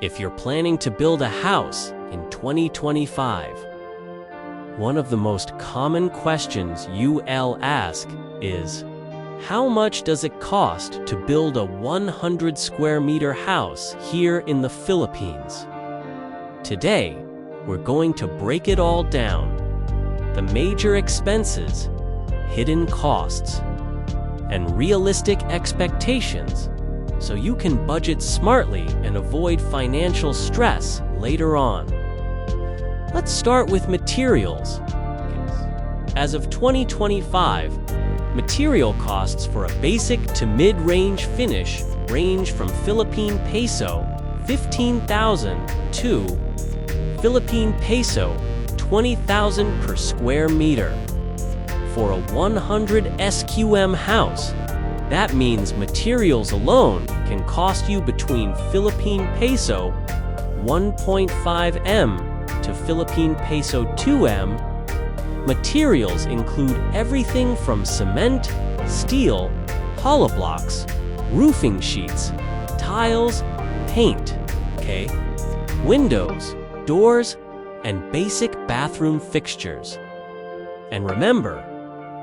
if you're planning to build a house in 2025. One of the most common questions you'll ask is, how much does it cost to build a 100 square meter house here in the Philippines? Today, we're going to break it all down. The major expenses, hidden costs, and realistic expectations, so you can budget smartly and avoid financial stress later on. Let's start with materials. As of 2025, material costs for a basic to mid-range finish range from Philippine peso 15,000 to Philippine peso 20,000 per square meter. For a 100 SQM house, that means materials alone can cost you between Philippine peso 1.5 M to Philippine peso 2 M. Materials include everything from cement, steel, hollow blocks, roofing sheets, tiles, paint, windows, doors, and basic bathroom fixtures. And remember,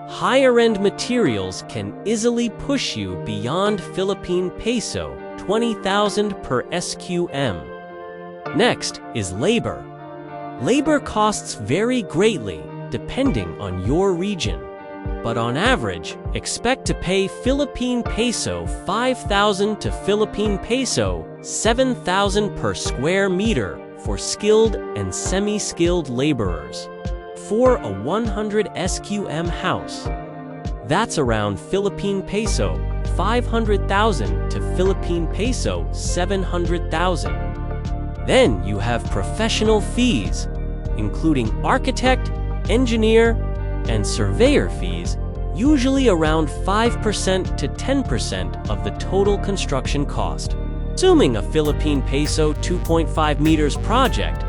higher-end materials can easily push you beyond Philippine peso 20,000 per SQM. Next is labor. Labor costs vary greatly depending on your region, but on average, expect to pay Philippine peso 5,000 to Philippine peso 7,000 per square meter for skilled and semi-skilled laborers. For a 100 SQM house, that's around Philippine peso 500,000 to Philippine peso 700,000. Then you have professional fees, including architect, engineer, and surveyor fees, usually around 5% to 10% of the total construction cost. Assuming a Philippine peso 2.5 meters project,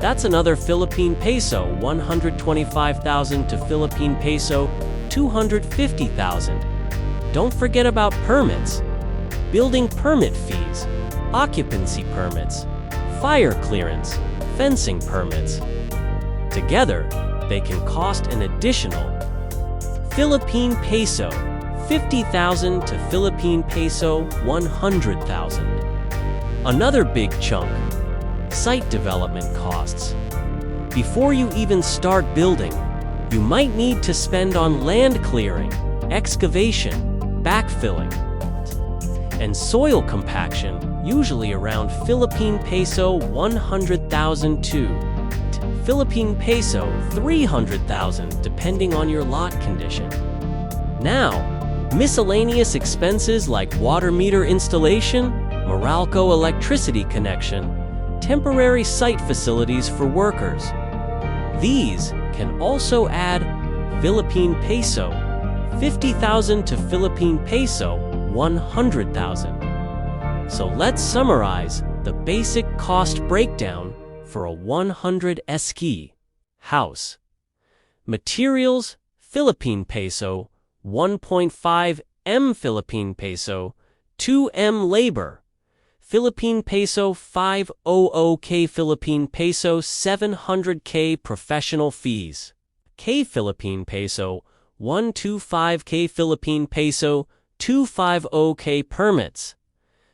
that's another Philippine peso 125,000 to Philippine peso 250,000. Don't forget about permits, building permit fees, occupancy permits, fire clearance, fencing permits. Together, they can cost an additional Philippine peso 50,000 to Philippine peso 100,000. Another big chunk, site development costs. Before you even start building, you might need to spend on land clearing, excavation, backfilling, and soil compaction, usually around Philippine peso 100,000 to Philippine peso 300,000 depending on your lot condition. Now, miscellaneous expenses like water meter installation, Meralco electricity connection, temporary site facilities for workers. These can also add Philippine peso 50,000 to Philippine peso 100,000. So let's summarize the basic cost breakdown for a 100 SQ house. Materials, Philippine peso 1.5 M Philippine peso 2 M labor, Philippine peso 500K Philippine peso 700K professional fees, K Philippine peso 125K Philippine peso 250K permits,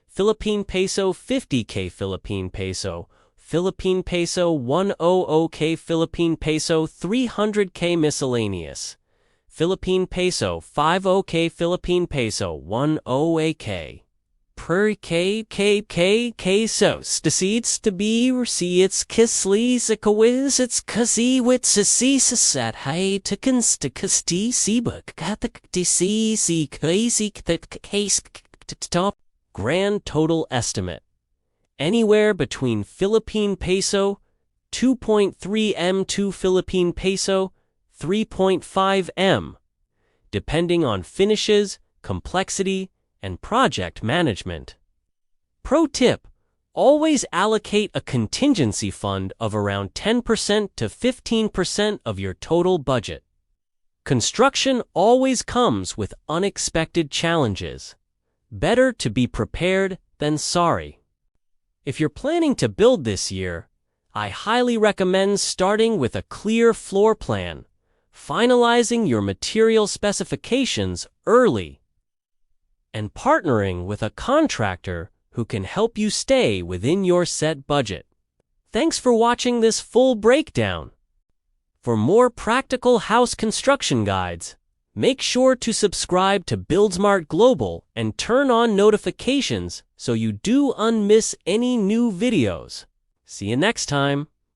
Philippine peso 50K Philippine peso, Philippine peso 100K Philippine peso 300K miscellaneous, Philippine peso 50K Philippine peso 10AK. Per K so staseeds to be receipts kislees a quiz it's kazi wits a ceases at high to consti seabuk katak dc crazy case top. Grand total estimate anywhere between Philippine peso 2.3 M to Philippine peso 3.5 M, depending on finishes, complexity, and project management. Pro tip: always allocate a contingency fund of around 10% to 15% of your total budget. Construction always comes with unexpected challenges. Better to be prepared than sorry. If you're planning to build this year, I highly recommend starting with a clear floor plan, finalizing your material specifications early, and partnering with a contractor who can help you stay within your set budget. Thanks for watching this full breakdown. For more practical house construction guides, make sure to subscribe to BuildSmart Global and turn on notifications so you don't miss any new videos. See you next time.